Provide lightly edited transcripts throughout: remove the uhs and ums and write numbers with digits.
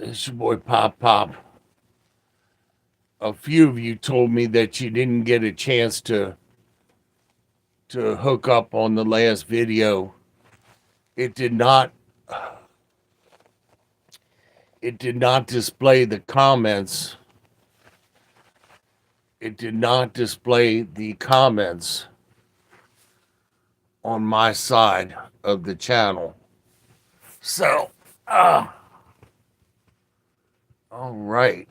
It's your boy Pop Pop. A few of you told me that you didn't get a chance to hook up on the last video. It did not it did not display the comments. It did not display the comments on my side of the channel. So, all right.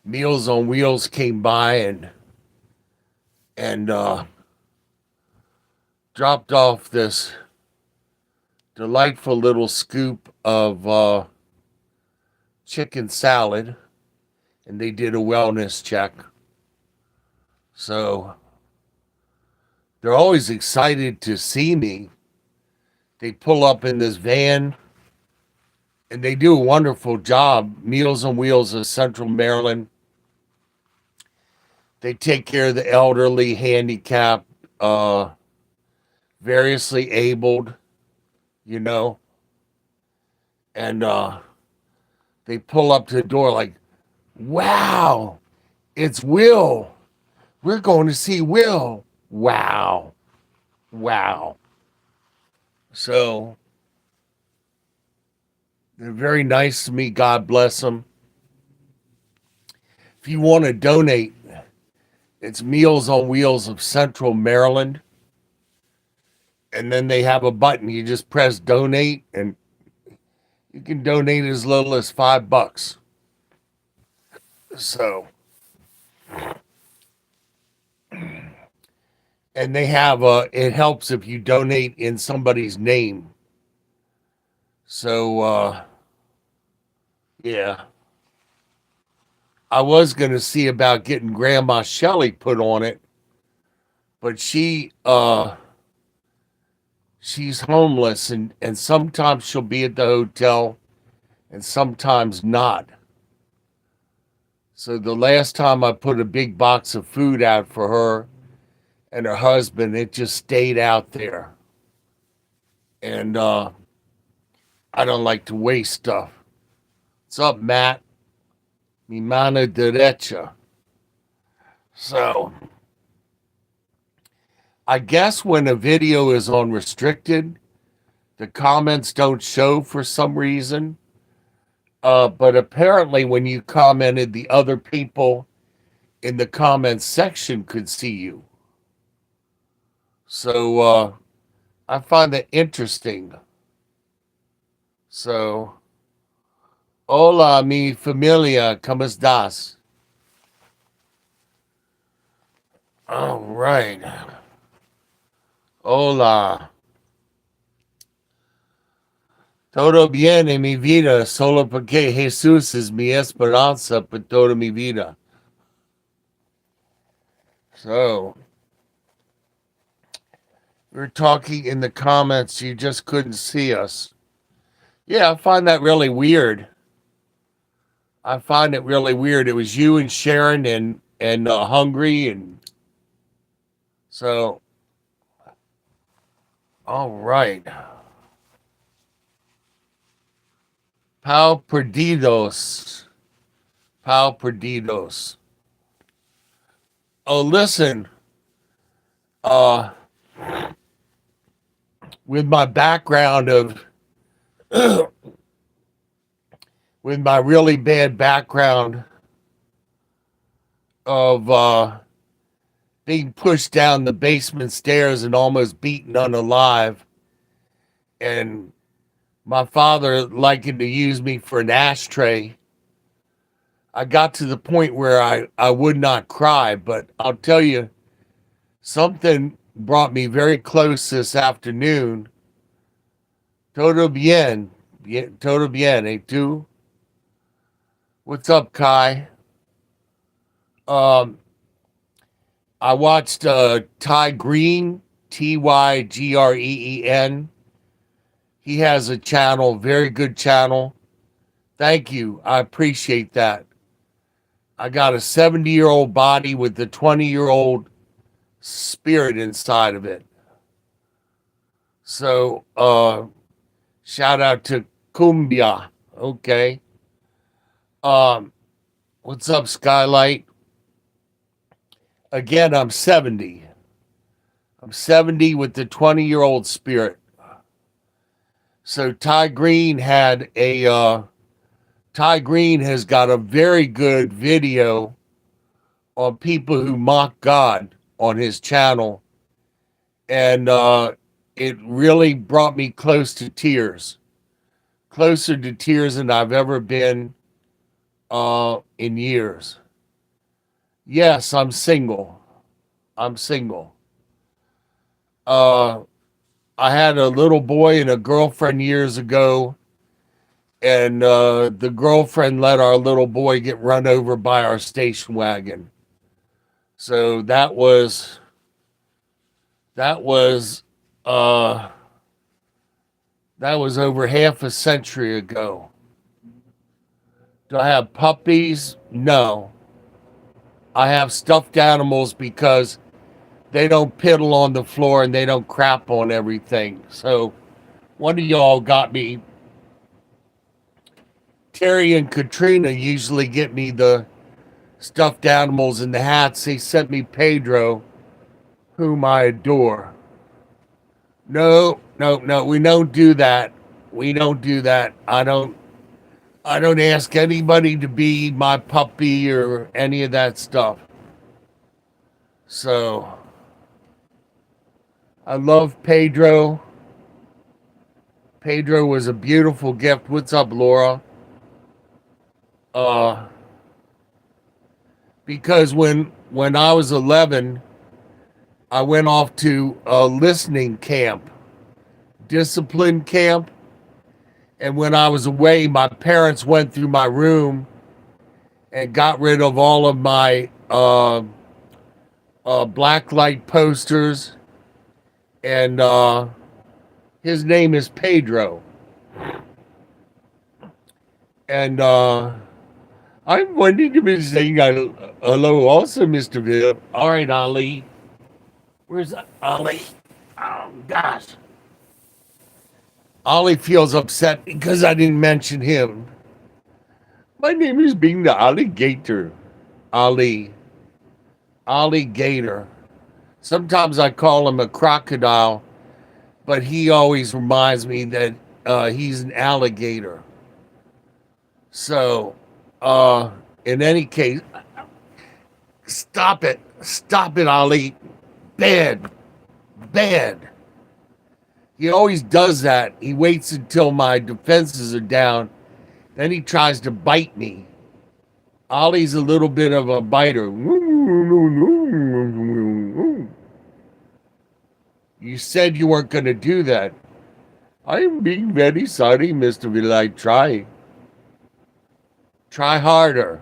Meals on Wheels came by and dropped off this delightful little scoop of chicken salad, and they did a wellness check. So they're always excited to see me. They pull up in this van and they do a wonderful job. Meals on Wheels of Central Maryland. They take care of the elderly, handicapped, variously abled, you know, and they pull up to the door like, wow, it's Will. We're going to see Will. Wow. Wow. So they're very nice to me. God bless them. If you want to donate, it's Meals on Wheels of Central Maryland. And then they have a button. You just press donate, and you can donate as little as $5. So, and they have it helps if you donate in somebody's name. So, yeah. I was going to see about getting Grandma Shelley put on it, but she's homeless, and sometimes she'll be at the hotel and sometimes not. So the last time I put a big box of food out for her and her husband, it just stayed out there. And I don't like to waste stuff. What's up, Matt? Mi mano derecha. So I guess when a video is on restricted, the comments don't show for some reason. But apparently when you commented, the other people in the comments section could see you. So I find that interesting. So, hola, mi familia, ¿cómo estás? All right. Hola. Todo bien en mi vida, solo porque Jesús es mi esperanza por toda mi vida. So, we're talking in the comments, you just couldn't see us. Yeah, I find that really weird. I find it really weird. It was you and Sharon and Hungry, and so, all right. Pau Perdidos. Pau Perdidos. Oh, listen. With my background of, with my really bad background of being pushed down the basement stairs and almost beaten unalive, and my father liking to use me for an ashtray, I got to the point where I would not cry, but I'll tell you, something brought me very close this afternoon. Todo bien. Todo bien. Et tu? What's up, Kai? I watched Ty Green, Tygreen. He has a channel, very good channel. Thank you. I appreciate that. I got a 70-year-old body with a 20-year-old spirit inside of it. So shout out to Cumbia. Okay. What's up, Skylight? Again, I'm 70. I'm 70 with the 20-year-old spirit. So Ty Green has got a very good video on people who mock God on his channel. And it really brought me closer to tears than I've ever been in years. Yes, I'm single. I had a little boy and a girlfriend years ago, and the girlfriend let our little boy get run over by our station wagon. So that was over half a century ago. Do I have puppies? No. I have stuffed animals because they don't piddle on the floor and they don't crap on everything. So one of y'all got me. Terry and Katrina usually get me the stuffed animals and the hats. They sent me Pedro, whom I adore. No, we don't do that. I don't ask anybody to be my puppy or any of that stuff. So I love Pedro. Pedro was a beautiful gift. What's up, Laura? Because when I was 11, I went off to a listening camp, discipline camp. And when I was away, my parents went through my room and got rid of all of my black light posters. And his name is Pedro. And I'm wanting to be saying hello also, Mr. Vip. All right, Ali. Where's Ali? Oh, gosh. Ollie feels upset because I didn't mention him. My name is being the alligator. Ali. Alligator. Sometimes I call him a crocodile, but he always reminds me that he's an alligator. So, in any case, stop it, Ali. Bad. He always does that. He waits until my defenses are down. Then he tries to bite me. Ollie's a little bit of a biter. You said you weren't going to do that. I'm being very sorry, Mr. Will. I try. Try harder.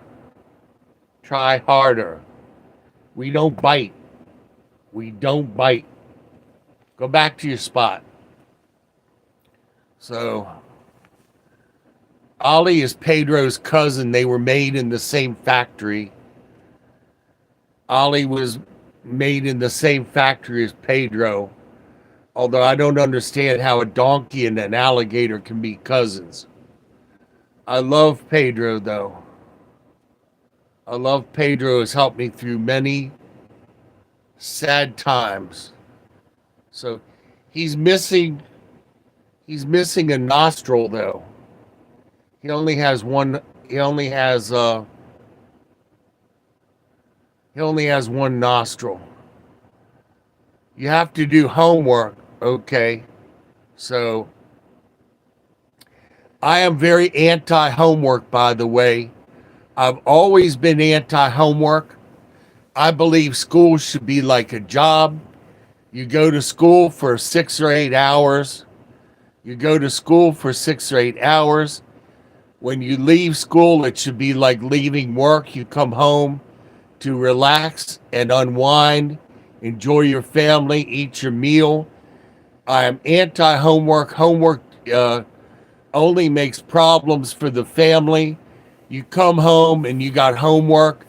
We don't bite. Go back to your spot. So, Ollie is Pedro's cousin. They were made in the same factory. Ollie was made in the same factory as Pedro. Although I don't understand how a donkey and an alligator can be cousins. I love Pedro, though. Pedro has helped me through many sad times. So, he's missing a nostril, though. He only has one nostril. You have to do homework, okay? So I am very anti-homework, by the way. I've always been anti-homework. I believe school should be like a job. You go to school for 6 or 8 hours. When you leave school, it should be like leaving work. You come home to relax and unwind, enjoy your family, eat your meal. I am anti-homework. Homework only makes problems for the family. You come home and you got homework,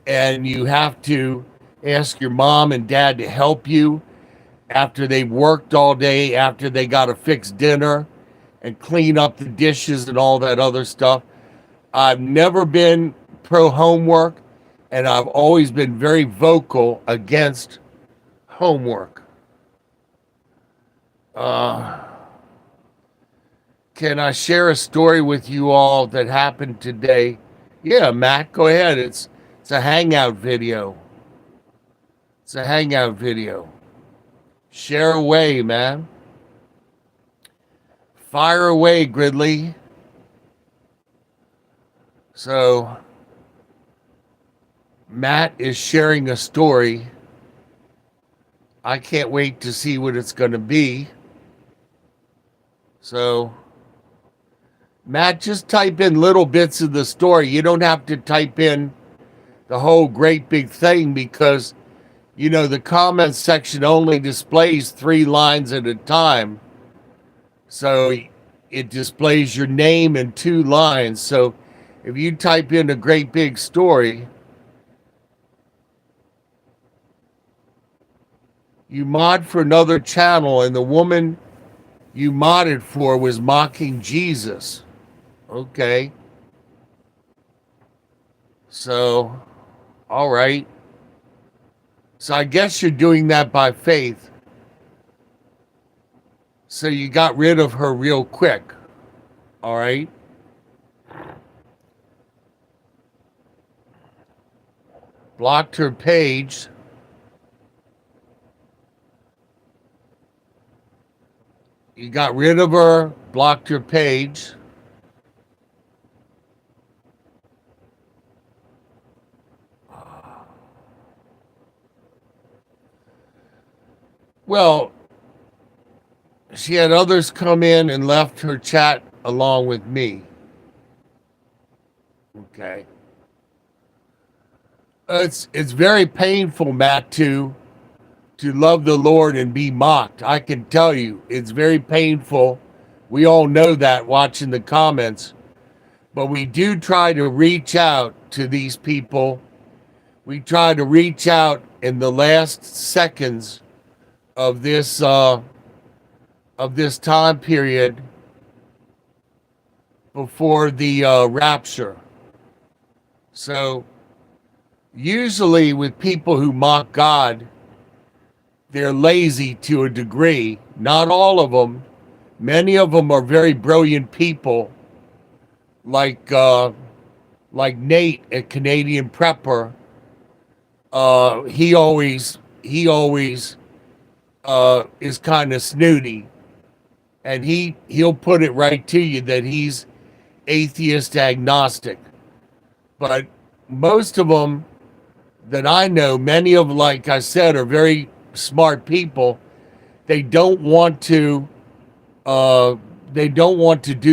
and you have to Ask your mom and dad to help you after they worked all day, after they got to fix dinner and clean up the dishes and all that other stuff. I've never been pro homework, and I've always been very vocal against homework. Can I share a story with you all that happened today? Yeah, Matt, go ahead. It's a hangout video. It's a hangout video. Share away, man. Fire away, Gridley. So, Matt is sharing a story. I can't wait to see what it's going to be. So, Matt, just type in little bits of the story. You don't have to type in the whole great big thing because, you know, the comments section only displays 3 lines at a time. So it displays your name in 2 lines. So if you type in a great big story, you mod for another channel, and the woman you modded for was mocking Jesus. Okay. So, all right. So I guess you're doing that by faith. So you got rid of her real quick. All right. Blocked her page. You got rid of her, blocked her page. Well, she had others come in and left her chat along with me. Okay. It's very painful, Matt, to love the Lord and be mocked. I can tell you, it's very painful. We all know that watching the comments. But we do try to reach out to these people. We try to reach out in the last seconds of this time period before the rapture. So usually with people who mock God, they're lazy to a degree. Not all of them. Many of them are very brilliant people, like Nate at Canadian Prepper. He always is kind of snooty, and he'll put it right to you that he's atheist agnostic. But most of them that I know, many of them, like I said, are very smart people. They don't want to do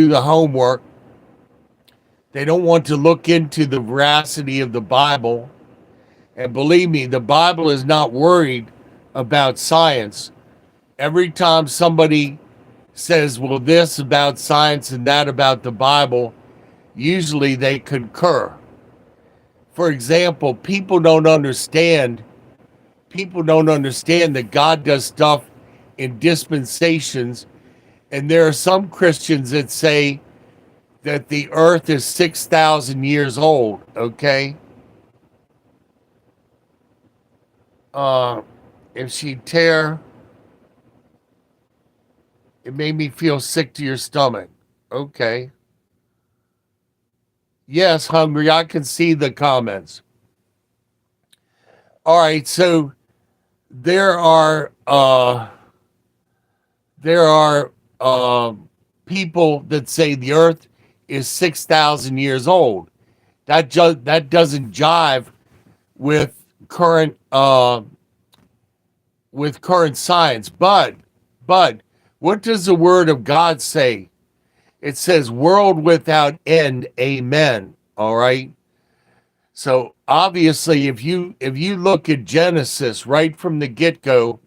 the homework. They don't want to look into the veracity of the Bible. And believe me, the Bible is not worried about science. Every time somebody says, well, this about science and that about the Bible, usually they concur. For example, people don't understand that God does stuff in dispensations. And there are some Christians that say that the earth is 6,000 years old, okay? If she'd tear, it made me feel sick to your stomach. Okay. Yes, Hungry, I can see the comments. All right, so there are people that say the earth is 6,000 years old. That doesn't jive with current science. But what does the word of God say? It says world without end, amen. All right. So obviously if you look at Genesis right from the get-go,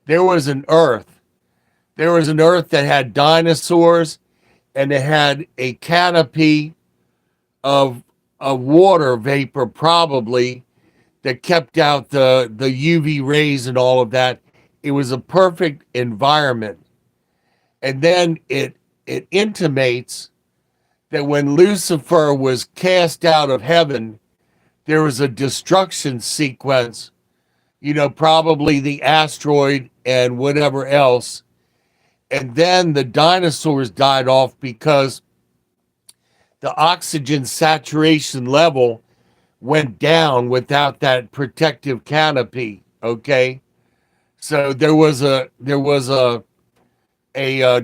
there was an earth. There was an earth that had dinosaurs, and it had a canopy of water vapor, probably, that kept out the UV rays and all of that. It was a perfect environment. And then it intimates that when Lucifer was cast out of heaven, there was a destruction sequence, probably the asteroid and whatever else. And then the dinosaurs died off because the oxygen saturation level went down without that protective canopy. Okay. So there was a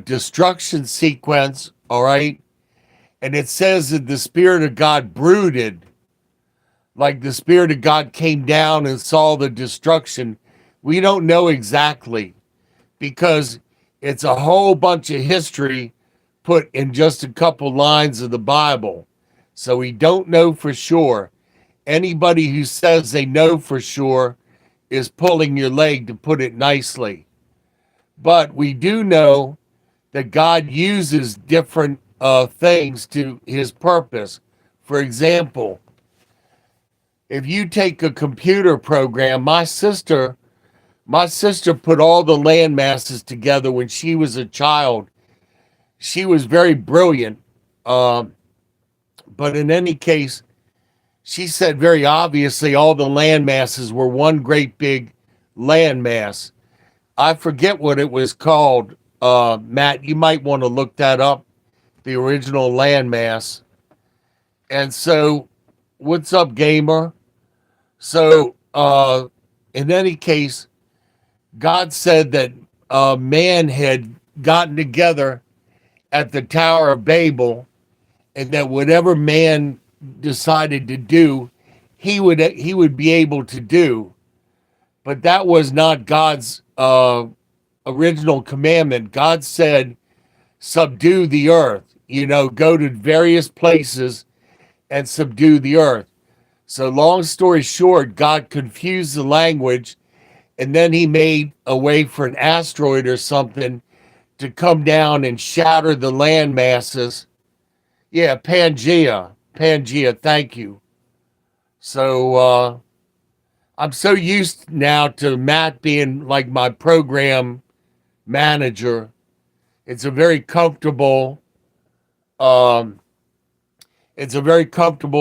destruction sequence. All right. And it says that the Spirit of God brooded, like the Spirit of God came down and saw the destruction. We don't know exactly because it's a whole bunch of history put in just a couple lines of the Bible. So we don't know for sure. Anybody who says they know for sure is pulling your leg, to put it nicely. But we do know that God uses different things to his purpose. For example, if you take a computer program, my sister put all the land masses together when she was a child. She was very brilliant. But in any case, she said very obviously all the land masses were one great big land mass. I forget what it was called. Matt, you might want to look that up, the original landmass. And so, what's up, gamer? So, in any case, God said that man had gotten together at the Tower of Babel, and that whatever man decided to do, he would be able to do. But that was not God's original commandment. God said, subdue the earth, go to various places and subdue the earth. So long story short, God confused the language, and then he made a way for an asteroid or something to come down and shatter the land masses. Yeah, Pangea, thank you. So I'm so used now to Matt being like my program manager. It's a very comfortable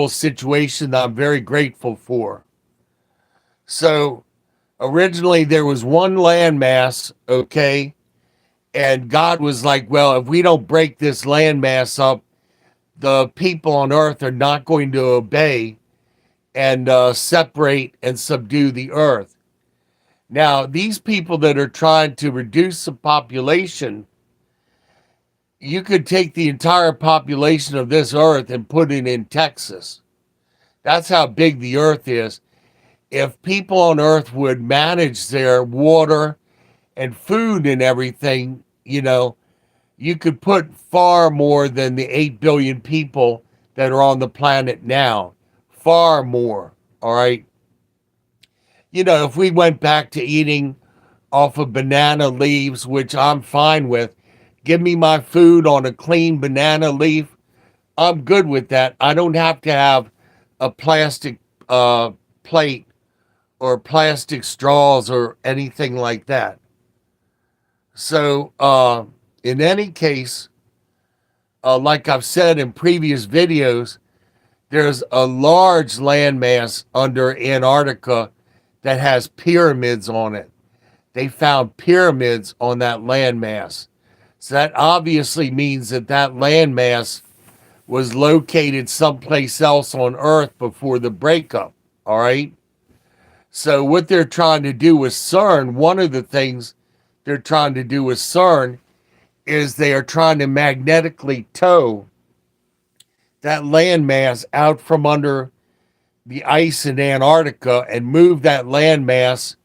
situation that I'm very grateful for. So originally there was one landmass, okay, and God was like, well, if we don't break this landmass up, the people on earth are not going to obey and separate and subdue the earth. Now, these people that are trying to reduce the population, you could take the entire population of this earth and put it in Texas. That's how big the earth is. If people on earth would manage their water and food and everything, you could put far more than the 8 billion people that are on the planet now. Far more, all right? If we went back to eating off of banana leaves, which I'm fine with, give me my food on a clean banana leaf, I'm good with that. I don't have to have a plastic plate or plastic straws or anything like that. So, in any case, like I've said in previous videos, there's a large landmass under Antarctica that has pyramids on it. They found pyramids on that landmass. So that obviously means that landmass was located someplace else on Earth before the breakup, all right? So what they're trying to do with CERN, one of the things they're trying to do with CERN is they are trying to magnetically tow that landmass out from under the ice in Antarctica and move that landmass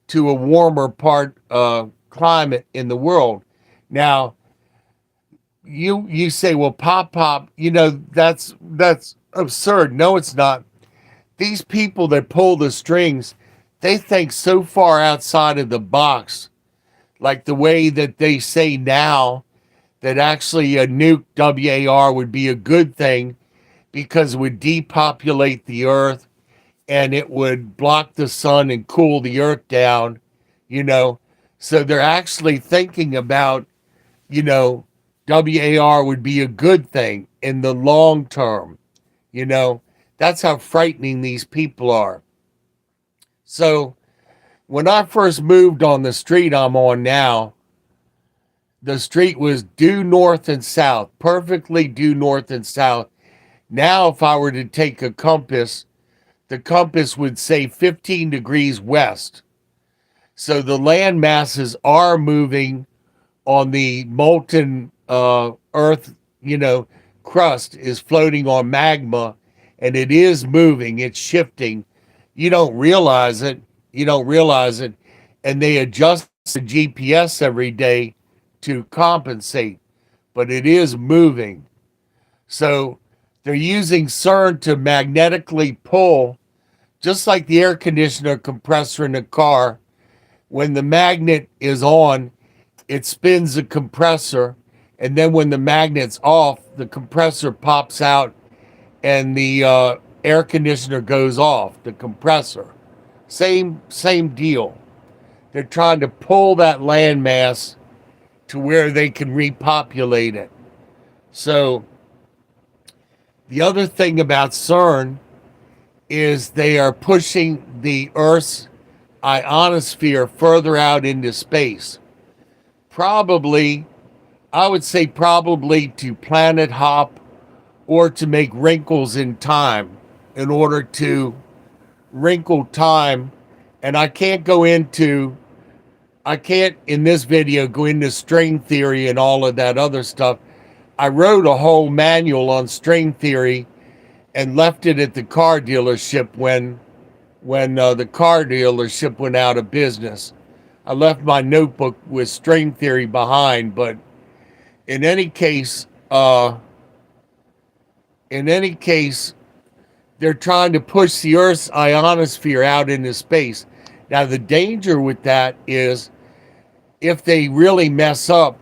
to a warmer part climate in the world. Now, you say, well, Pop, that's absurd. No, it's not. These people that pull the strings, they think so far outside of the box, like the way that they say now that actually a nuke WAR would be a good thing because it would depopulate the earth and it would block the sun and cool the earth down, you know. So they're actually thinking about, you know, WAR would be a good thing in the long term, you know. That's how frightening these people are. So when I first moved on the street I'm on now, the street was due north and south, perfectly due north and south. Now, if I were to take a compass, the compass would say 15 degrees west. So the land masses are moving on the molten earth, you know, crust is floating on magma, and it is moving, it's shifting. You don't realize it. You don't realize it. And they adjust the GPS every day to compensate, but it is moving. So they're using CERN to magnetically pull, just like the air conditioner compressor in a car. When the magnet is on, it spins the compressor, and then when the magnet's off, the compressor pops out and the air conditioner goes off, the compressor. Same deal. They're trying to pull that landmass to where they can repopulate it. So the other thing about CERN is they are pushing the Earth's ionosphere further out into space. Probably, I would say probably to planet hop or to make wrinkles in time in order to wrinkle time. And I can't in this video go into string theory and all of that other stuff. I wrote a whole manual on string theory and left it at the car dealership when the car dealership went out of business. I left my notebook with string theory behind, but in any case, they're trying to push the Earth's ionosphere out into space. Now, the danger with that is if they really mess up,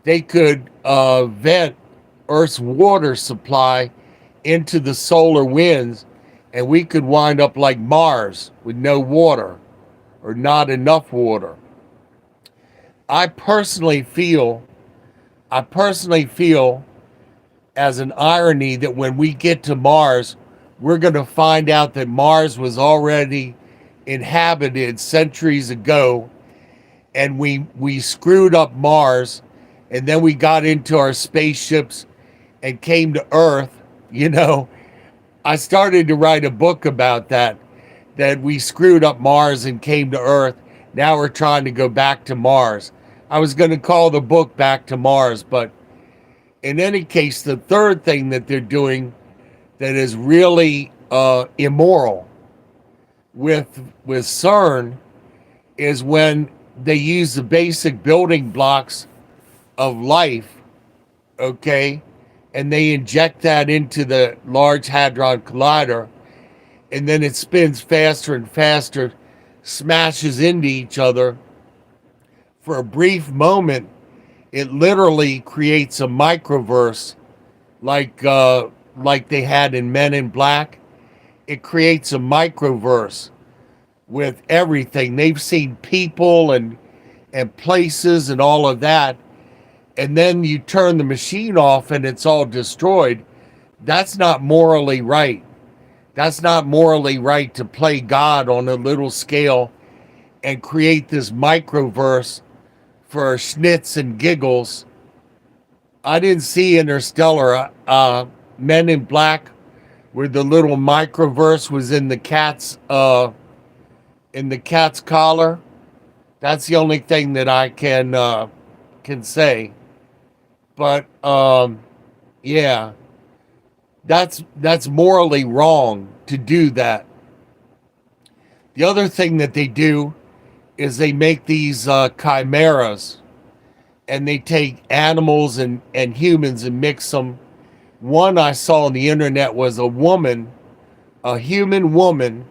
they could vent Earth's water supply into the solar winds, and we could wind up like Mars with no water or not enough water. I personally feel as an irony that when we get to Mars, we're going to find out that Mars was already inhabited centuries ago, and we screwed up Mars, and then we got into our spaceships and came to Earth. You know, I started to write a book about that we screwed up Mars and came to Earth. Now we're trying to go back to Mars. I was going to call the book Back to Mars, but in any case, the third thing that they're doing that is really immoral with CERN is when they use the basic building blocks of life, okay, and they inject that into the Large Hadron Collider, and then it spins faster and faster, smashes into each other. For a brief moment, it literally creates a microverse like they had in Men in Black. It creates a microverse with everything. They've seen people and places and all of that. And then you turn the machine off and it's all destroyed. That's not morally right. That's not morally right to play God on a little scale and create this microverse for schnitz and giggles. I didn't see Interstellar, Men in Black, where the little microverse was in the cat's collar. That's the only thing that I can say. But yeah, that's morally wrong to do that. The other thing that they do is they make these chimeras, and they take animals and humans and mix them. One I saw on the internet was a human woman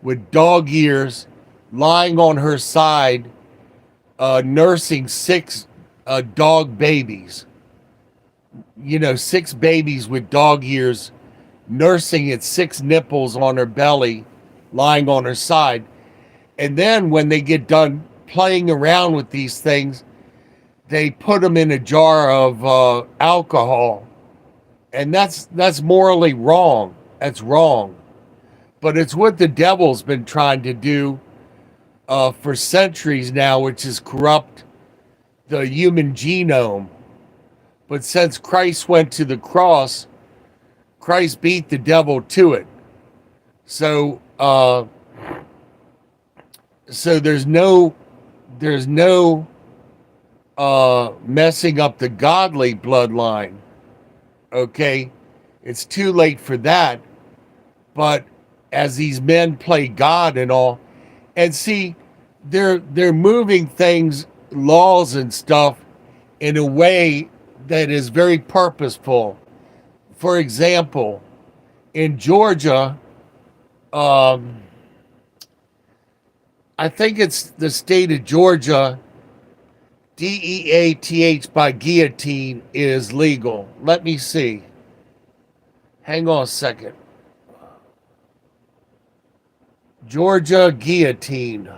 with dog ears lying on her side, nursing 6 dog babies. You know, 6 babies with dog ears, nursing at 6 nipples on her belly lying on her side. And then when they get done playing around with these things, they put them in a jar of alcohol. And that's morally wrong. That's wrong. But it's what the devil's been trying to do for centuries now, which is corrupt the human genome. But since Christ went to the cross, Christ beat the devil to it. So there's no messing up the godly bloodline. Okay, it's too late for that. But as these men play God and all, and see, they're moving things, laws and stuff, in a way that is very purposeful. For example, in Georgia, I think it's the state of Georgia, DEATH by guillotine is legal. Let me see. Hang on a second. Georgia guillotine.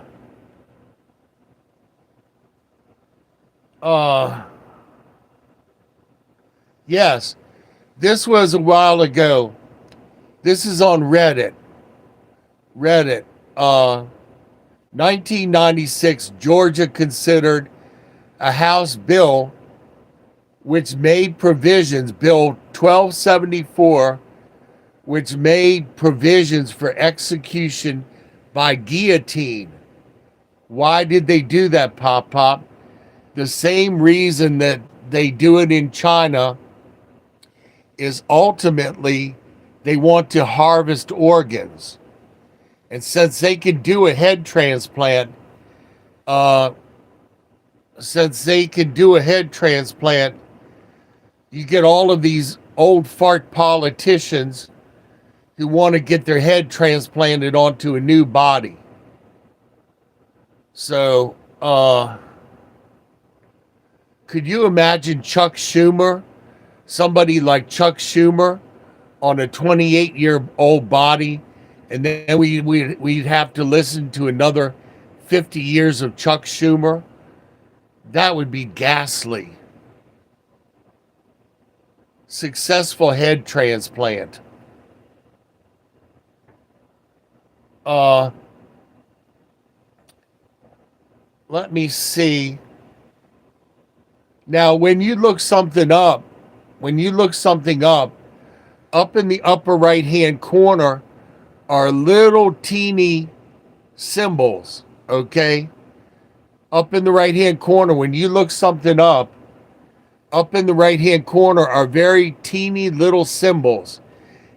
Yes, this was a while ago. This is on Reddit. 1996, Georgia considered a House bill which made provisions, Bill 1274, which made provisions for execution by guillotine. Why did they do that, Pop Pop? The same reason that they do it in China is ultimately they want to harvest organs. And since they can do a head transplant, you get all of these old fart politicians who want to get their head transplanted onto a new body. So, could you imagine Chuck Schumer, somebody like Chuck Schumer, on a 28-year-old body, and then we'd have to listen to another 50 years of Chuck Schumer? That would be ghastly. Successful head transplant. Let me see. Now, when you look something up, up in the upper right-hand corner are little teeny symbols, okay? Up in the right-hand corner, when you look something up in the right-hand corner are very teeny little symbols.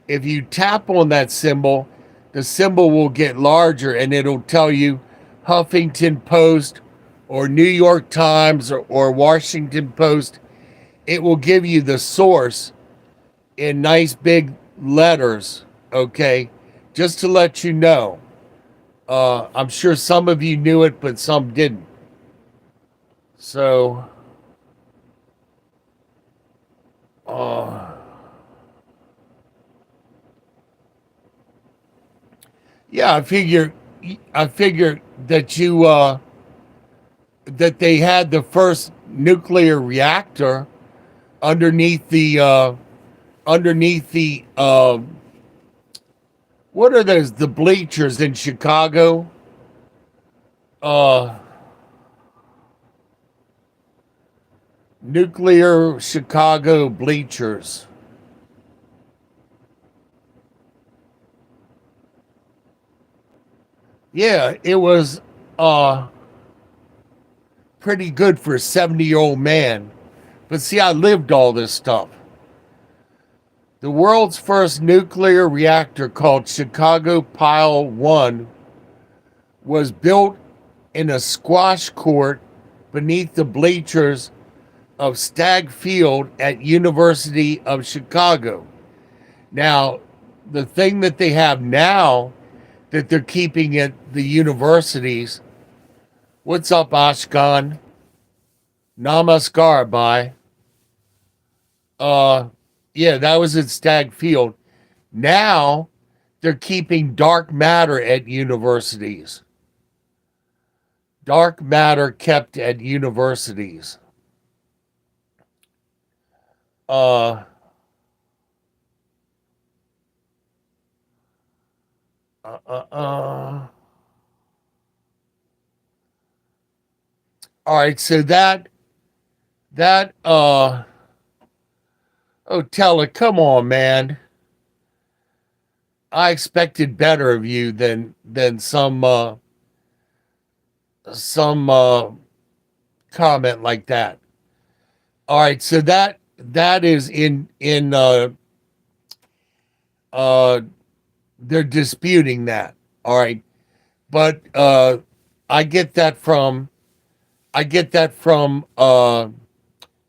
If you tap on that symbol, the symbol will get larger and it'll tell you Huffington Post or New York Times or Washington Post. It will give you the source in nice big letters, okay? Just to let you know. I'm sure some of you knew it, but some didn't. So, yeah, I figure that that they had the first nuclear reactor underneath the what are those, the bleachers in Chicago? Nuclear Chicago bleachers. Yeah, it was pretty good for a 70-year-old man. But see, I lived all this stuff. The world's first nuclear reactor, called Chicago Pile 1, was built in a squash court beneath the bleachers of Stagg Field at University of Chicago. Now, the thing that they have now that they're keeping at the universities, what's up, Ashkan? Namaskar, bye. Yeah, that was at Stagg Field. Now they're keeping dark matter at universities. Dark matter kept at universities. Uh, uh, uh, uh. All right, so that oh, Tella, come on, man. I expected better of you than some comment like that. All right, so that is in uh they're disputing that. All right. But I get that from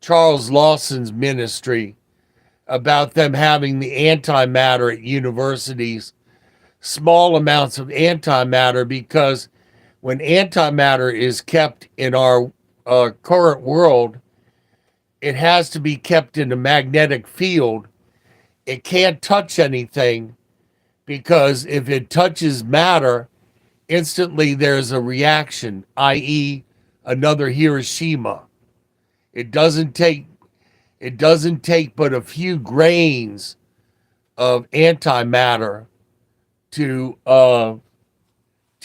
Charles Lawson's ministry about them having the antimatter at universities, small amounts of antimatter, because when antimatter is kept in our current world, it has to be kept in a magnetic field. It can't touch anything, because if it touches matter, instantly there's a reaction, i.e., another Hiroshima. It doesn't take but a few grains of antimatter to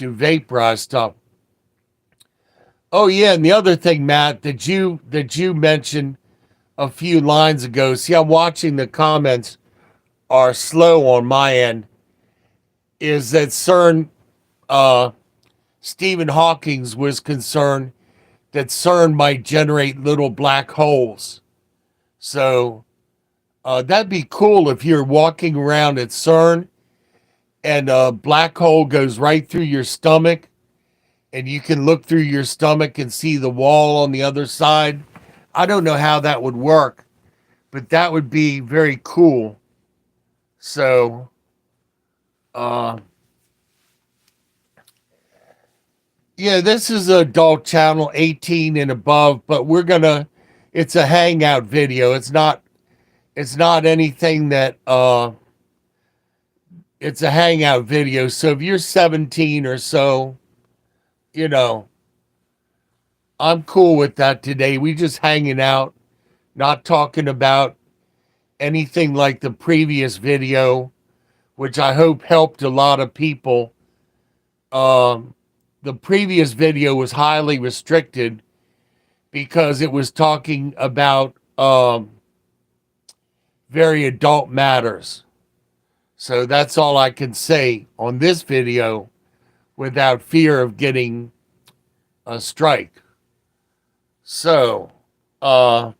vaporize stuff. Oh yeah, and the other thing, Matt, that you mentioned a few lines ago. See, I'm watching the comments are slow on my end. Is that CERN? Stephen Hawking was concerned that CERN might generate little black holes. So that'd be cool if you're walking around at CERN and a black hole goes right through your stomach, and you can look through your stomach and see the wall on the other side. I don't know how that would work, but that would be very cool. So, yeah, this is adult channel 18 and above, but it's a hangout video. It's not anything that, it's a hangout video. So if you're 17 or so, you know, I'm cool with that today. We just hanging out, not talking about anything like the previous video, which I hope helped a lot of people. The previous video was highly restricted because it was talking about very adult matters. So that's all I can say on this video without fear of getting a strike. So, all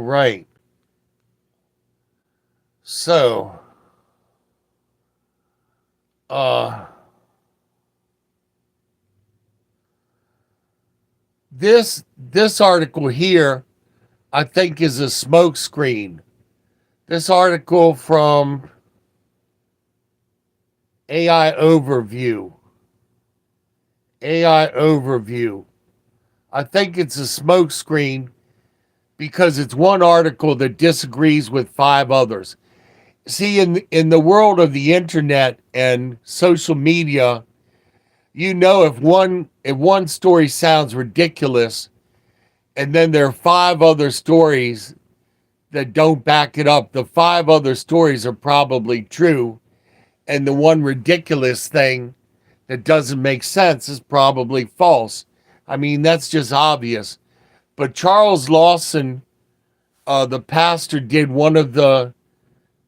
right. So, this article here, I think, is a smokescreen. This article from AI Overview. AI Overview. I think it's a smokescreen because it's one article that disagrees with 5 others. See, in the world of the internet and social media, you know, if one story sounds ridiculous, and then there are 5 other stories that don't back it up, the 5 other stories are probably true, and the one ridiculous thing that doesn't make sense is probably false. I mean, that's just obvious. But Charles Lawson, the pastor, did one of the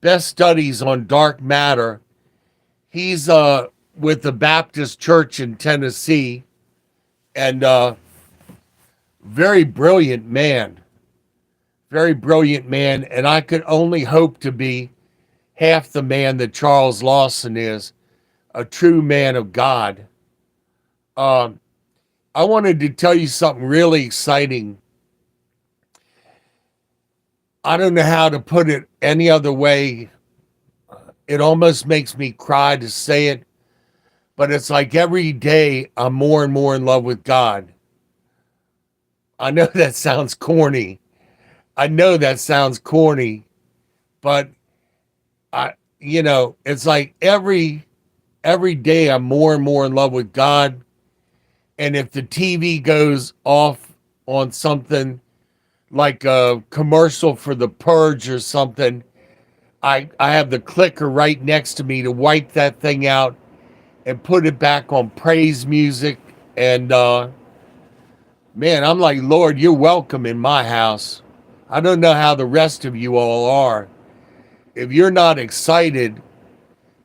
best studies on dark matter. He's with the Baptist Church in Tennessee, and very brilliant man. Very brilliant man, and I could only hope to be half the man that Charles Lawson is, a true man of God. I wanted to tell you something really exciting. I don't know how to put it any other way. It almost makes me cry to say it, but it's like every day I'm more and more in love with God. I know that sounds corny. But It's like every day I'm more and more in love with God. And if the TV goes off on something like a commercial for the purge or something, I have the clicker right next to me to wipe that thing out and put it back on praise music. And man, I'm like, Lord, you're welcome in my house. I don't know how the rest of you all are. If you're not excited,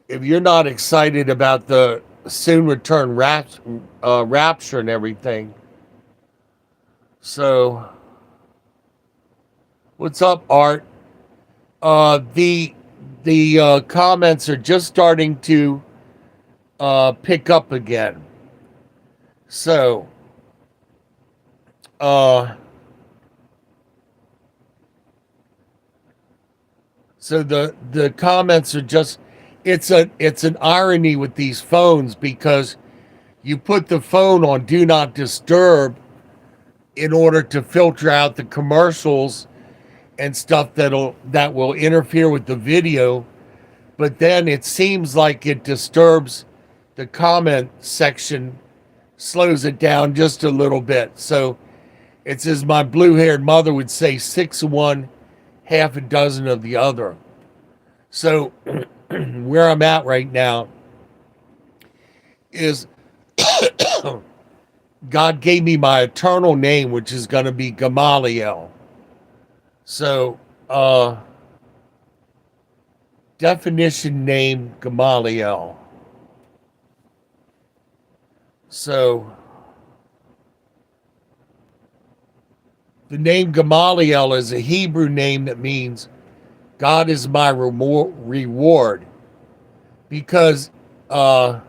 if you're not excited about the soon return rapture and everything. So, what's up, Art? The comments are just starting to pick up again. So, uh, the comments are just it's an irony with these phones because you put the phone on do not disturb in order to filter out the commercials and stuff that will interfere with the video, but then it seems like it disturbs the comment section, slows it down just a little bit. So it's, as my blue-haired mother would say, 6 of one, half a dozen of the other. So where I'm at right now is God gave me my eternal name, which is going to be Gamaliel. So, definition name Gamaliel. So, the name Gamaliel is a Hebrew name that means God is my reward. Because Gamal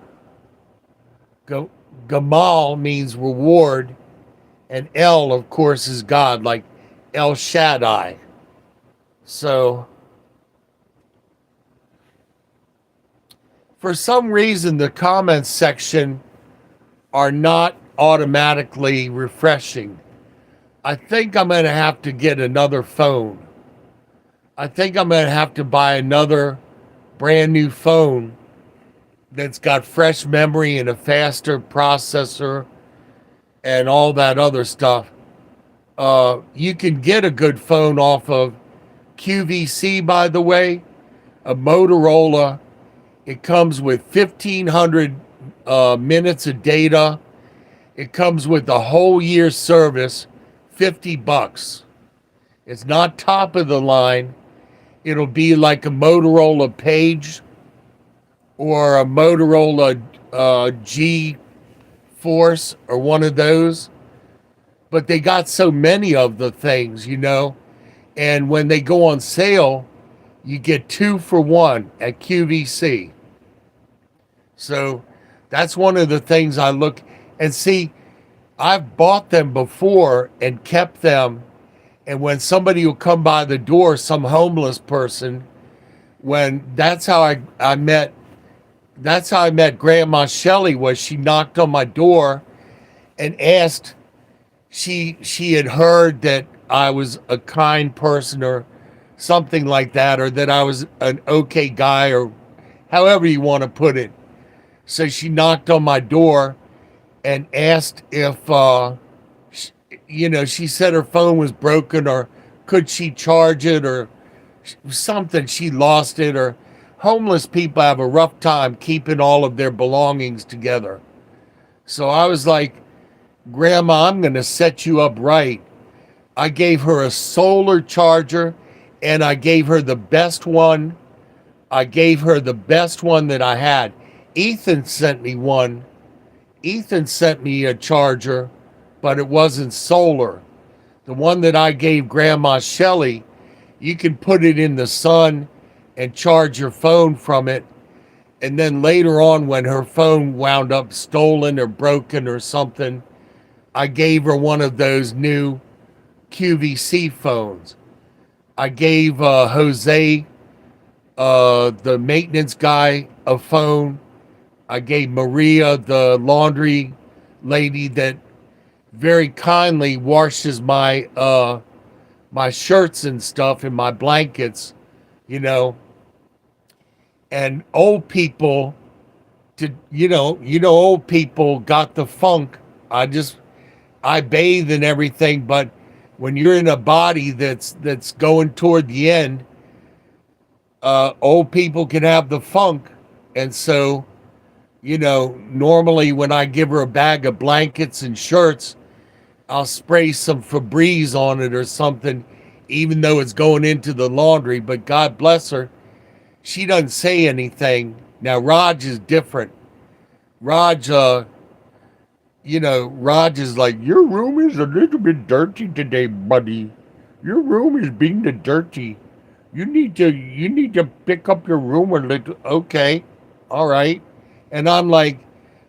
means reward, and El, of course, is God, like El Shaddai. So, for some reason, the comments section are not automatically refreshing. I think I'm going to have to get another phone. I think I'm going to have to buy another brand new phone that's got fresh memory and a faster processor and all that other stuff. You can get a good phone off of QVC, by the way, a Motorola. It comes with 1,500 minutes of data. It comes with a whole year service, $50. It's not top of the line. It'll be like a Motorola Page or a Motorola G Force or one of those. But they got so many of the things, and when they go on sale, you get 2 for 1 at QVC. So that's one of the things I look and see. I've bought them before and kept them. And when somebody will come by the door, some homeless person, that's how I met Grandma Shelley, was she knocked on my door and asked, she had heard that I was a kind person or something like that, or that I was an okay guy, or however you want to put it. So she knocked on my door and asked if, she said her phone was broken, or could she charge it, or something. She lost it, or homeless people have a rough time keeping all of their belongings together. So I was like, Grandma, I'm going to set you up right. I gave her a solar charger, and I gave her the best one. I gave her the best one that I had. Ethan sent me one. Ethan sent me a charger, but it wasn't solar. The one that I gave Grandma Shelley, you can put it in the sun and charge your phone from it. And then later on, when her phone wound up stolen or broken or something, I gave her one of those new QVC phones. I gave Jose, the maintenance guy, a phone. I gave Maria, the laundry lady that very kindly washes my my shirts and stuff and my blankets, And old people, old people got the funk. I bathe and everything, but when you're in a body that's going toward the end, old people can have the funk. And so, normally when I give her a bag of blankets and shirts, I'll spray some Febreze on it or something, even though it's going into the laundry. But God bless her, she doesn't say anything. Now Raj is different. Raj, Raj is like, your room is a little bit dirty today, buddy. Your room is being the dirty. You need to pick up your room a little. Okay, all right. And I'm like,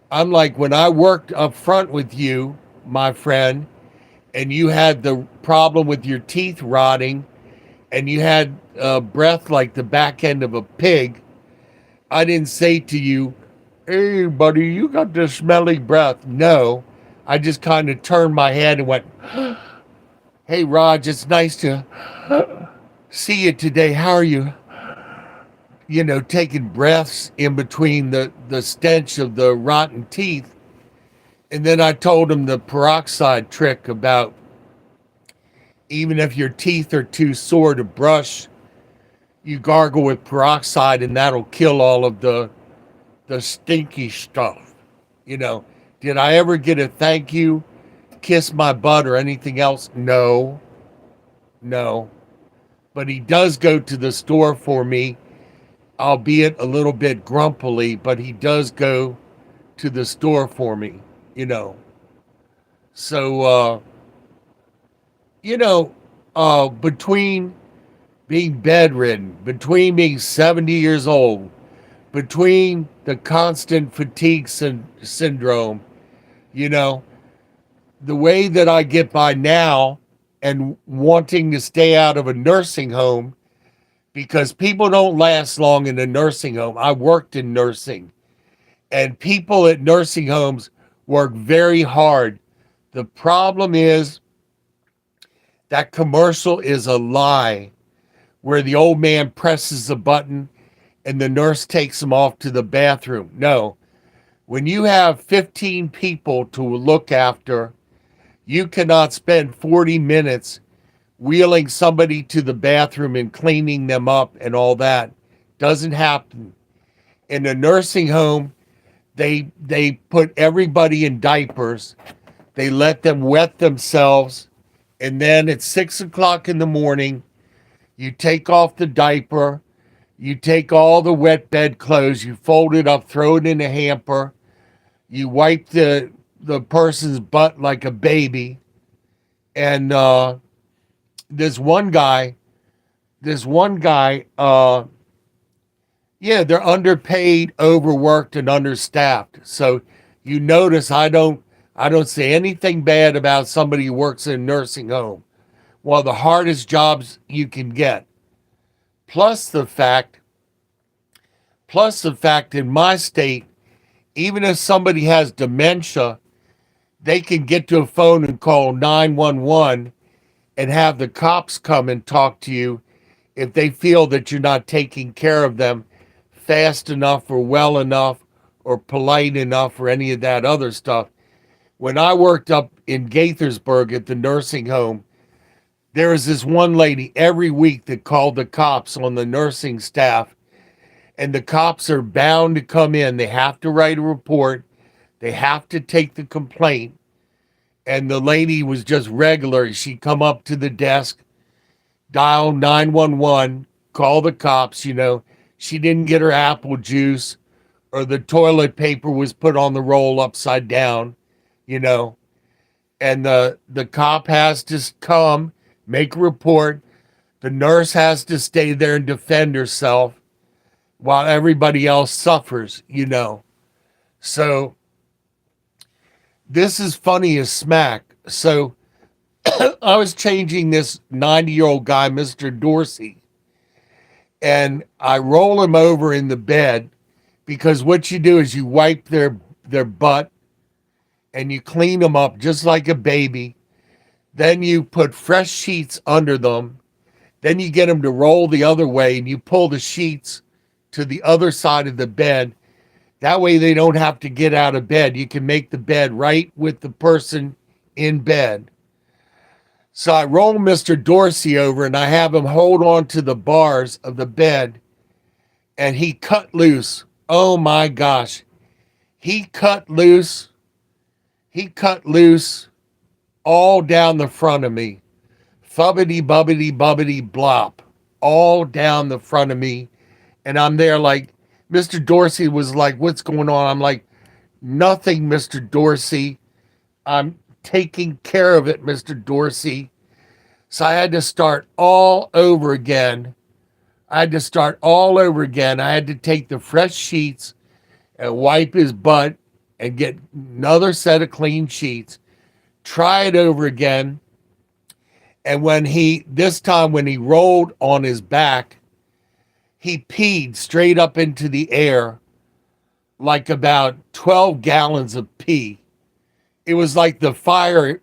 when I worked up front with you, my friend, and you had the problem with your teeth rotting, and you had breath like the back end of a pig, I didn't say to you, hey, buddy, you got this smelly breath. No, I just kind of turned my head and went, hey, Raj, it's nice to see you today. How are you? Taking breaths in between the stench of the rotten teeth. And then I told him the peroxide trick about even if your teeth are too sore to brush, you gargle with peroxide and that'll kill all of the stinky stuff. Did I ever get a thank you, kiss my butt, or anything else? No, no. But he does go to the store for me, albeit a little bit grumpily, but he does go to the store for me, So, between being bedridden, between being 70 years old, between the constant fatigue syndrome, you know, the way that I get by now and wanting to stay out of a nursing home, because people don't last long in a nursing home. I worked in nursing, and people at nursing homes work very hard. The problem is that commercial is a lie where the old man presses a button and the nurse takes him off to the bathroom. No, when you have 15 people to look after, you cannot spend 40 minutes wheeling somebody to the bathroom and cleaning them up and all that. Doesn't happen. In a nursing home, they put everybody in diapers. They let them wet themselves. And then at 6 o'clock in the morning, you take off the diaper. You take all the wet bed clothes, you fold it up, throw it in a hamper. You wipe the person's butt like a baby. And this one guy, they're underpaid, overworked, and understaffed. So you notice I don't say anything bad about somebody who works in a nursing home. One of the hardest jobs you can get. Plus the fact in my state, even if somebody has dementia, they can get to a phone and call 911 and have the cops come and talk to you if they feel that you're not taking care of them fast enough or well enough or polite enough or any of that other stuff. When I worked up in Gaithersburg at the nursing home, there was this one lady every week that called the cops on the nursing staff, and the cops are bound to come in. They have to write a report. They have to take the complaint. And the lady was just regular. She'd come up to the desk, dial 911, call the cops. She didn't get her apple juice, or the toilet paper was put on the roll upside down, and the cop has to come, make a report. The nurse has to stay there and defend herself while everybody else suffers, So this is funny as smack. So I was changing this 90-year-old guy, Mr. Dorsey, and I roll him over in the bed, because what you do is you wipe their butt and you clean them up just like a baby. Then you put fresh sheets under them. Then you get them to roll the other way and you pull the sheets to the other side of the bed. That way they don't have to get out of bed. You can make the bed right with the person in bed. So I roll Mr. Dorsey over and I have him hold on to the bars of the bed, and he cut loose. Oh my gosh. He cut loose. He cut loose all down the front of me. Fubbity, bubbity, bubbity, blop. All down the front of me. And I'm there like, Mr. Dorsey was like, what's going on? I'm like, nothing, Mr. Dorsey. I'm taking care of it, Mr. Dorsey. So I had to start all over again. I had to take the fresh sheets and wipe his butt and get another set of clean sheets, try it over again. And this time when he rolled on his back, he peed straight up into the air, like about 12 gallons of pee. It was like the fire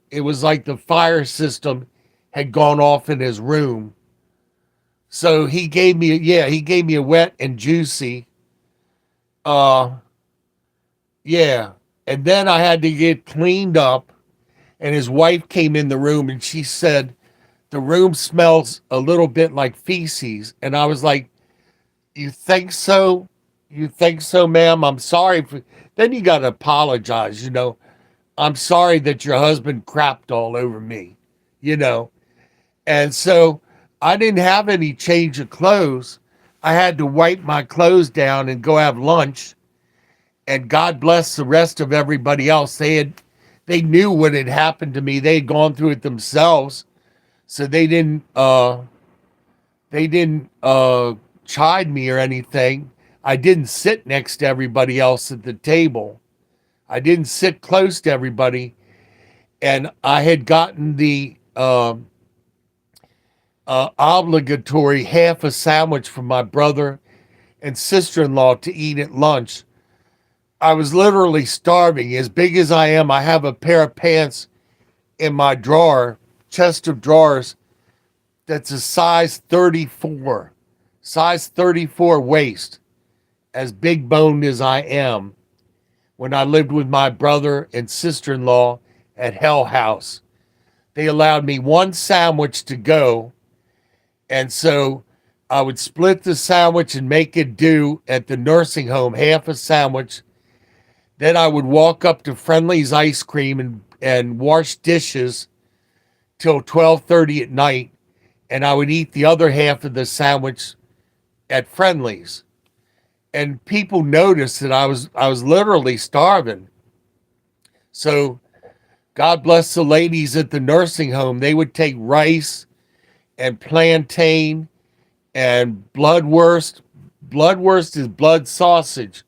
system had gone off in his room. So he gave me a wet and juicy. Yeah. And then I had to get cleaned up, and his wife came in the room and she said, the room smells a little bit like feces. And I was like, you think so? You think so, ma'am? I'm sorry. Then you got to apologize, I'm sorry that your husband crapped all over me, And so I didn't have any change of clothes. I had to wipe my clothes down and go have lunch. And God bless the rest of everybody else. They knew what had happened to me. They had gone through it themselves. So they didn't chide me or anything. I didn't sit next to everybody else at the table. I didn't sit close to everybody. And I had gotten the obligatory half a sandwich from my brother and sister-in-law to eat at lunch. I was literally starving. As big as I am, I have a pair of pants in my chest of drawers, that's a size 34 waist, as big boned as I am, when I lived with my brother and sister-in-law at Hell House. They allowed me one sandwich to go, and so I would split the sandwich and make it do at the nursing home, half a sandwich. Then I would walk up to Friendly's Ice Cream and wash dishes till 12:30 at night, and I would eat the other half of the sandwich at Friendly's. And people noticed that I was literally starving. So God bless the ladies at the nursing home. They would take rice and plantain and bloodwurst. Bloodwurst is blood sausage.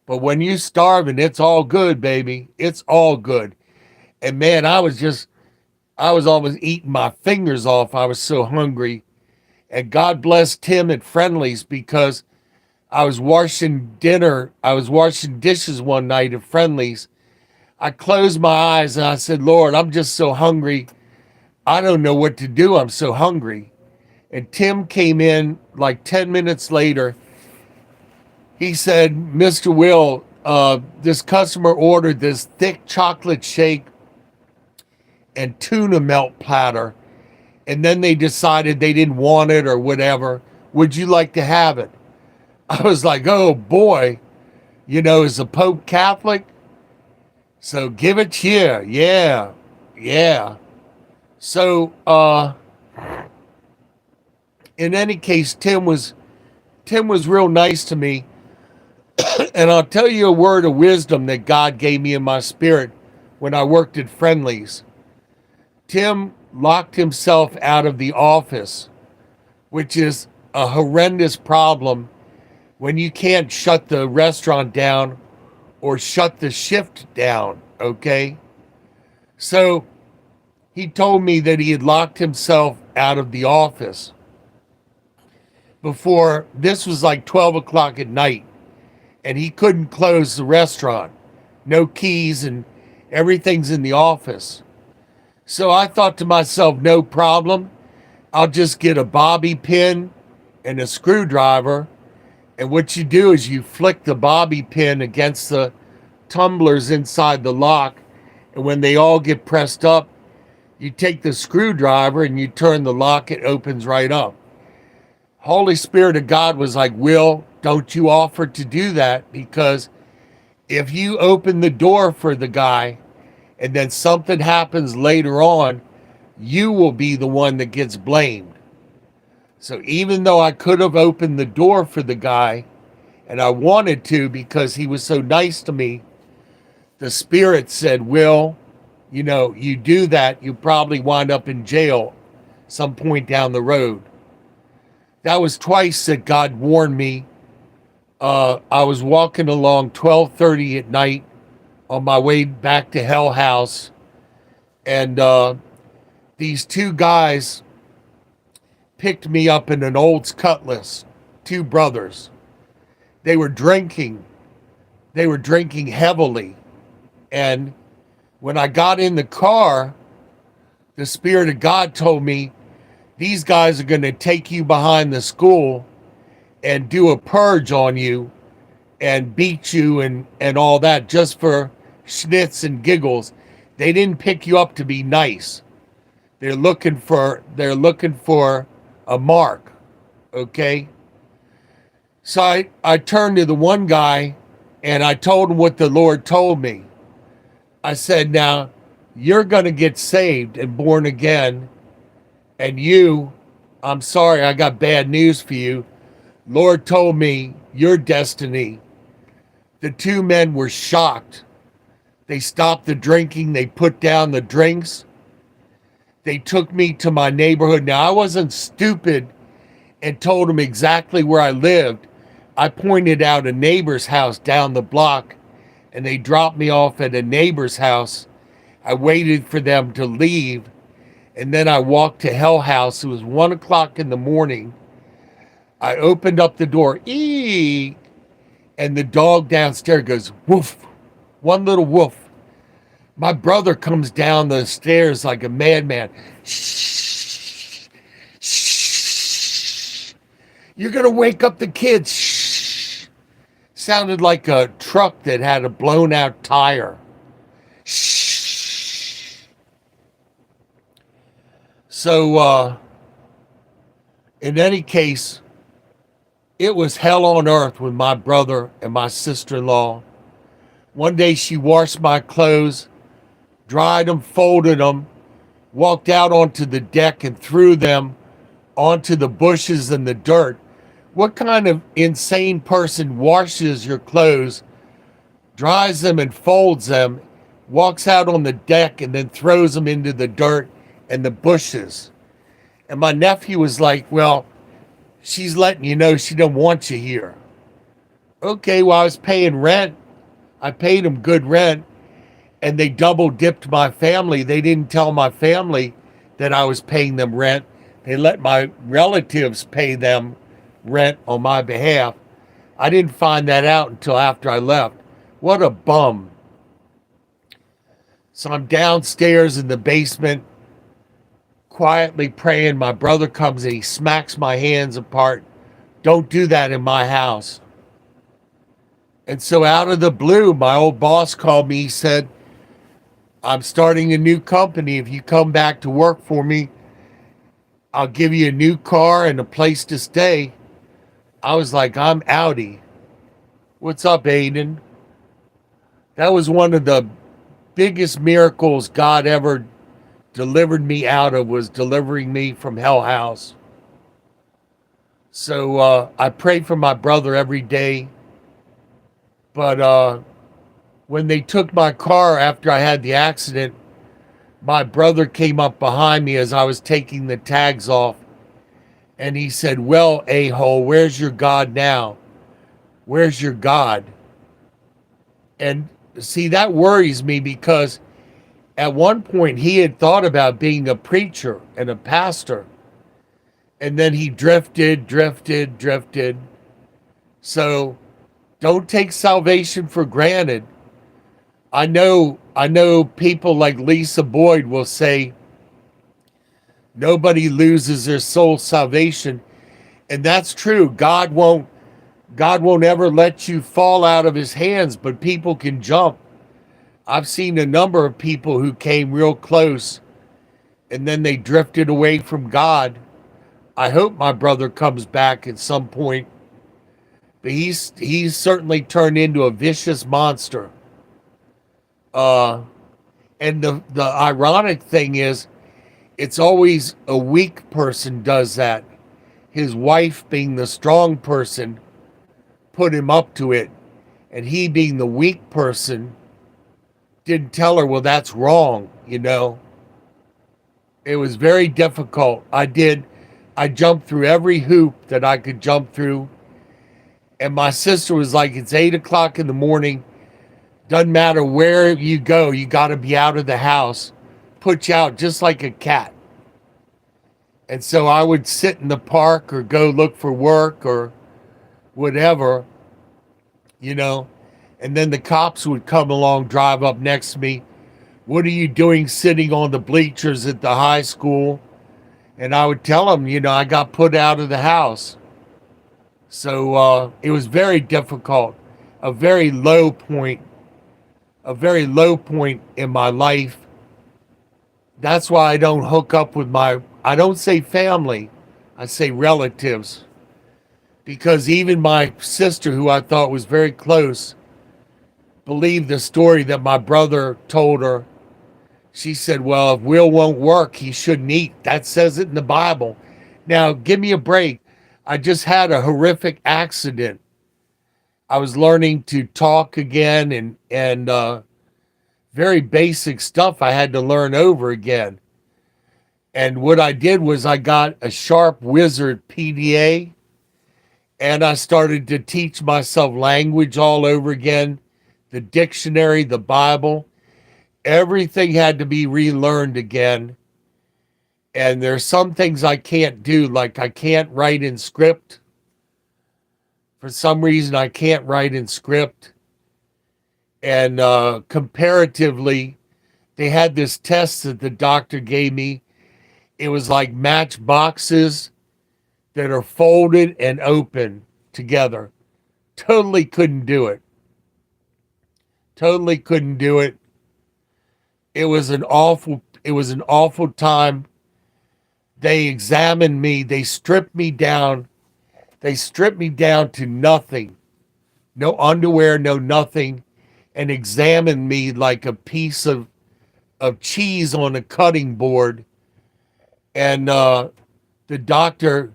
But when you starving, it's all good, baby. It's all good. And man, I was almost eating my fingers off. I was so hungry. And God bless Tim at Friendly's, because I was washing dishes one night at Friendly's. I closed my eyes and I said, Lord, I'm just so hungry. I don't know what to do. I'm so hungry. And Tim came in like 10 minutes later. He said, Mr. Will, this customer ordered this thick chocolate shake and tuna melt platter, and then they decided they didn't want it or whatever. Would you like to have it? I was like, oh boy, is the Pope Catholic? So give it here. Yeah. So, in any case, Tim was real nice to me. And I'll tell you a word of wisdom that God gave me in my spirit when I worked at Friendly's. Tim locked himself out of the office, which is a horrendous problem when you can't shut the restaurant down or shut the shift down, okay? So he told me that he had locked himself out of the office before. This was like 12 o'clock at night, and he couldn't close the restaurant. No keys, and everything's in the office. So I thought to myself, no problem. I'll just get a bobby pin and a screwdriver, And what you do is you flick the bobby pin against the tumblers inside the lock. And when they all get pressed up, you take the screwdriver and you turn the lock, it opens right up. Holy Spirit of God was like, Will, don't you offer to do that, because if you open the door for the guy and then something happens later on, you will be the one that gets blamed. So even though I could have opened the door for the guy, and I wanted to because he was so nice to me, the Spirit said, Will, you do that, you probably wind up in jail some point down the road. That was twice that God warned me. I was walking along 12:30 at night on my way back to Hell House, and these two guys picked me up in an Olds Cutlass, two brothers. They were drinking. They were drinking heavily. And when I got in the car, the Spirit of God told me, these guys are going to take you behind the school and do a purge on you and beat you and all that, just for schnitz and giggles. They didn't pick you up to be nice. They're looking for a mark. Okay. So I turned to the one guy and I told him what the Lord told me. I said, now you're going to get saved and born again. And I'm sorry, I got bad news for you. Lord told me your destiny. The two men were shocked. They stopped the drinking. They put down the drinks. They took me to my neighborhood. Now, I wasn't stupid and told them exactly where I lived. I pointed out a neighbor's house down the block, and they dropped me off at a neighbor's house. I waited for them to leave, and then I walked to Hell House. It was 1 o'clock in the morning. I opened up the door, and the dog downstairs goes, woof, one little woof. My brother comes down the stairs like a madman. Shh, shh, you're going to wake up the kids. Shh. Sounded like a truck that had a blown out tire. Shh. So, in any case, it was hell on earth with my brother and my sister-in-law. One day she washed my clothes, dried them, folded them, walked out onto the deck and threw them onto the bushes and the dirt. What kind of insane person washes your clothes, dries them and folds them, walks out on the deck and then throws them into the dirt and the bushes? And my nephew was like, well, she's letting you know she don't want you here. Okay, well, I was paying rent. I paid them good rent, and they double dipped my family. They didn't tell my family that I was paying them rent. They let my relatives pay them rent on my behalf. I didn't find that out until after I left. What a bum. So I'm downstairs in the basement, quietly praying. My brother comes and he smacks my hands apart. Don't do that in my house. And so out of the blue, my old boss called me. He said, I'm starting a new company. If you come back to work for me, I'll give you a new car and a place to stay. I was like, I'm outie. What's up, Aiden? That was one of the biggest miracles God ever delivered me out of, was delivering me from Hell House. So I pray for my brother every day. But when they took my car after I had the accident, my brother came up behind me as I was taking the tags off. And he said, well, a-hole, where's your God now? Where's your God? And see, that worries me, because at one point he had thought about being a preacher and a pastor. And then he drifted. So don't take salvation for granted. I know people like Lisa Boyd will say, nobody loses their soul salvation. And that's true. God won't God won't ever let you fall out of his hands, but people can jump. I've seen a number of people who came real close and then they drifted away from God. I hope my brother comes back at some point, but he's certainly turned into a vicious monster. And the ironic thing is, it's always a weak person does that. His wife, being the strong person, put him up to it, and he, being the weak person, didn't tell her, well, that's wrong. It was very difficult. I jumped through every hoop that I could jump through, and my sister was like, it's 8 o'clock in the morning, doesn't matter where you go, you got to be out of the house, put you out just like a cat. And so I would sit in the park or go look for work or whatever, and then the cops would come along, drive up next to me. What are you doing sitting on the bleachers at the high school? And I would tell them, I got put out of the house. So it was very difficult, a very low point in my life. That's why I don't hook up with I don't say family, I say relatives. Because even my sister, who I thought was very close, believed the story that my brother told her. She said, well, if Will won't work, he shouldn't eat. That says it in the Bible. Now, give me a break. I just had a horrific accident. I was learning to talk again and very basic stuff I had to learn over again. And what I did was I got a Sharp Wizard PDA, and I started to teach myself language all over again, the dictionary, the Bible. Everything had to be relearned again. And there's some things I can't do, like I can't write in script. For some reason, I can't write in script. And comparatively, they had this test that the doctor gave me. It was like matchboxes that are folded and open together. Totally couldn't do it. Totally couldn't do it. It was an awful time. They examined me. They stripped me down. They stripped me down to nothing. No underwear, no nothing. And examined me like a piece of cheese on a cutting board. And the doctor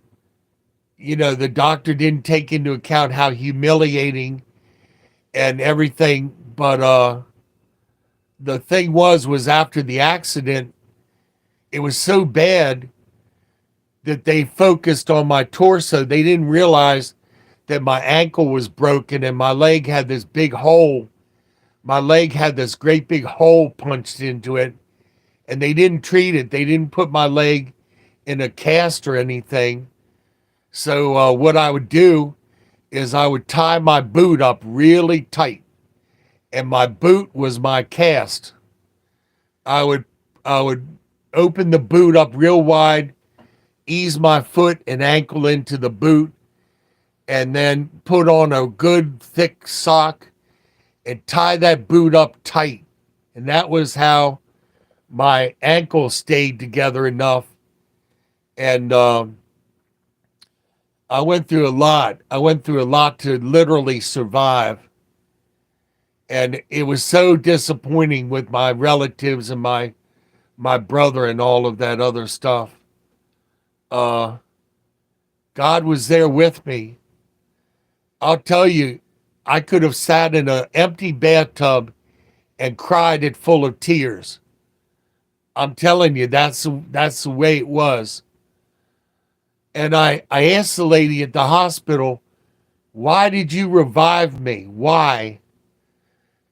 didn't take into account how humiliating and everything. But the thing was after the accident, it was so bad that they focused on my torso. They didn't realize that my ankle was broken and my leg had this big hole. My leg had this great big hole punched into it, and they didn't treat it. They didn't put my leg in a cast or anything. So what I would do is I would tie my boot up really tight, and my boot was my cast. I would open the boot up real wide, ease my foot and ankle into the boot, and then put on a good thick sock and tie that boot up tight. And that was how my ankle stayed together enough. And I went through a lot. I went through a lot to literally survive. And it was so disappointing with my relatives and my brother and all of that other stuff. God was there with me. I'll tell you, I could have sat in an empty bathtub and cried it full of tears. I'm telling you, that's the way it was. And I asked the lady at the hospital, why did you revive me? Why?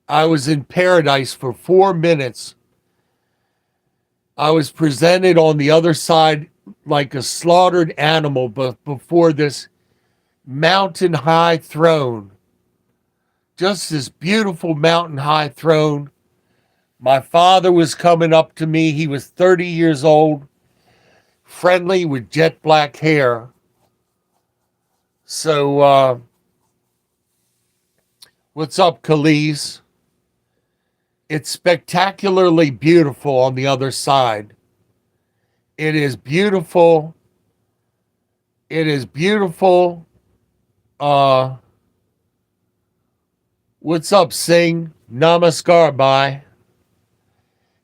I was in paradise for 4 minutes. I was presented on the other side like a slaughtered animal, but before this mountain high throne. Just this beautiful mountain high throne. My father was coming up to me. He was 30 years old, friendly with jet black hair. So What's up, Khalees? It's spectacularly beautiful on the other side. It is beautiful. It is beautiful. Uh, what's up, Singh? Namaskar, bye.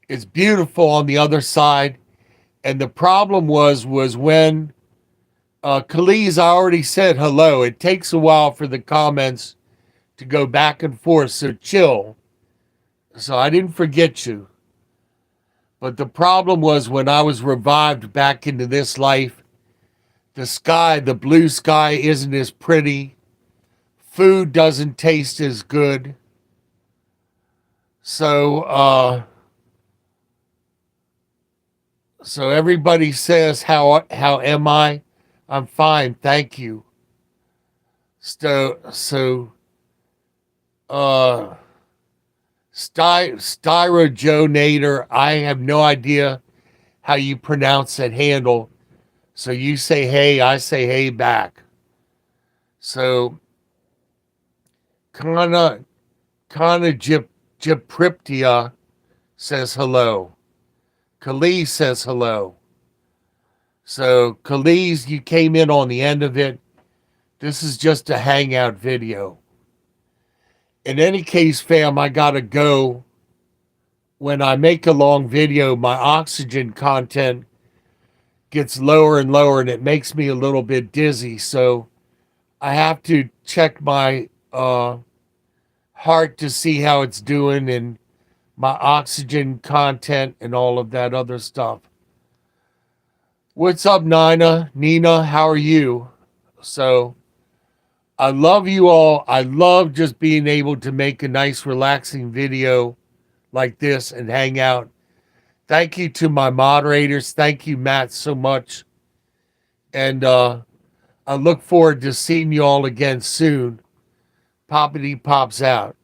It's beautiful on the other side. And the problem was when Khalees, I already said hello. It takes a while for the comments to go back and forth, so chill. So I didn't forget you. But the problem was when I was revived back into this life, the sky, the blue sky, isn't as pretty. Food doesn't taste as good. So everybody says, how am I? I'm fine, thank you. Styro Joe Nader, I have no idea how you pronounce that handle. So you say hey, I say hey back. So Kana Gypriptia says hello. Khalees says hello. So Khalees, you came in on the end of it. This is just a hangout video. In any case, fam, I gotta go. When I make a long video, my oxygen content gets lower and lower, and it makes me a little bit dizzy. So I have to check my heart to see how it's doing and my oxygen content and all of that other stuff. What's up, Nina? Nina, how are you? So I love you all. I love just being able to make a nice, relaxing video like this and hang out. Thank you to my moderators. Thank you, Matt, so much. And I look forward to seeing you all again soon. Poppity pops out.